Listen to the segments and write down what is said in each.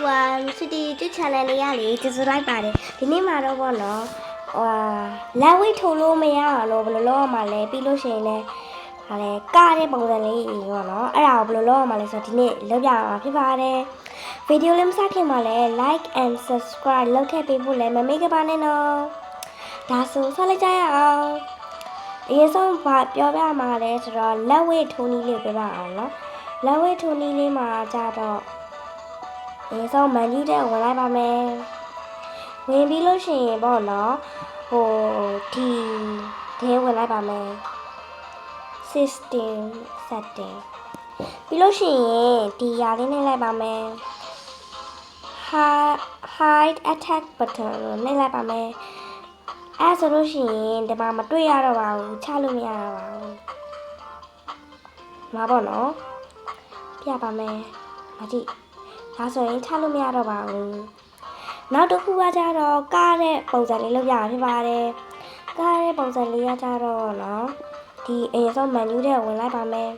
everyone City YouTube channel လေးရလေကျေးဇူးလိုက်ပါတယ်ဒီနေ့မှာတော့ဗောနော်လက်ဝိတ်ထိုးလို့မရအောင်လို့ဘယ်လိုလုပ်ရမှာလဲပြီးလို့ရှိရင်လည်းဟာလေကတဲ့ပုံစံလေးဗောနော်အဲ့ဒါကိုဘယ်လိုလုပ်ရမှာလဲဆိုတော့ဒီနေ့လုပ်ပြရမှာဖြစ်ပါတယ်ဗီဒီယိုလေးမစခင်မှာလည်း like and subscribe လုပ်ခဲ့ပေးဖို့လည်းမမေ့ကြပါနဲ့နော်ဒါဆိုဆက်လိုက်ကြရအောင်အရင်ဆုံးပြောပြမှာလဲဆိုတော့လက်ဝိတ်ထိုးနည်းလေးပြောပြအောင်နော်လက်ဝိတ်ထိုးနည်းလေးမှာကြတော့ဒီဆုံးမန်ကြီးတဲ့ဝင်လိုက်ပါမယ်ဝင်ပြီးလို့ရှိရင်ပေါ့နော်ဒီဝင်လိုက်ပါမယ် system setting ပြီးလို့ရှိရင်ဒီຢာလေးနဲ့လိုက်ပါမယ် hide attack button နှိပ်လိုက်ပါမယ်အဲ့ဆိုလို့ရှိရင်ဒီမှာမတွေ့ရတော့ပါဘူးချလို့မရတော့ပါဘူးမှာပေါ့နော်ပြပါမယ်မကြည့်ဒါဆိုရင်ချလို့မရတော့ပါဘူးနောက်တစ်ခုကကြတော့ကားတဲ့ပုံစံလေးလုပ်ရဖြစ်ပါတယ်ကားတဲ့ပုံစံလေးကကြတော့နော်ဒီအရင်ဆုံး menu ထဲဝင်လိုက်ပါမယ်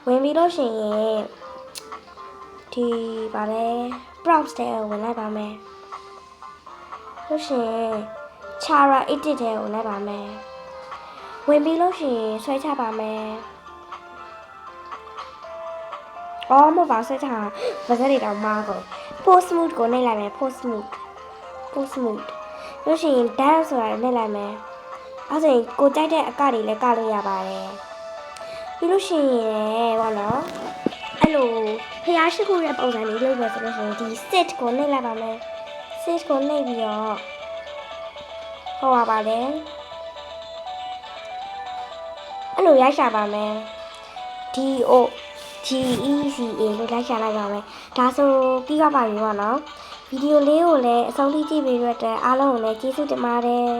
ဝင်ပြီးလို့ရှိရင်ဒီပါလေ prompts ထဲဝင်လိုက်ပါမယ်လို့ရှိရင် chara edit ထဲဝင်လိုက်ပါမယ်ဝင်ပြီးလို့ရှိရင်ဆွဲချပါမယ်အော်မပါဆွဲချပါစရိတ်တော့မှာကို post smooth ကိုနှိပ်လိုက်မယ် post smooth လို့ရှိရင် dance ဆိုတာနှိပ်လိုက်မယ်အဲ့ဒါကိုကြိုက်တဲ့အကတွေလည်းကလို့ရပါတယ်ပြီးလို့ရှိရင်ဟောနော်အဲ့လိုဖျားရှိခိုးတဲ့ပုံစံလေးလုပ်မယ်ဆိုလို့ရှိရင်ဒီ sit ကိုနှိပ်လိုက်ပါမယ် sit ကိုနှိပ်ပြီးတော့ဟောပါလေအဲ့လိုရိုက်ရှာပါမယ် GECA လို့လိုက်ရှာလိုက်ပါမယ်ဒါဆိုပြီးသွားပါပြီပေါ့နော်ဗီဒီယိုလေးကိုလည်းအဆုံးထိကြည့်ပေးရတဲ့အားလုံးကိုလည်းကျေးဇူးတင်ပါတယ်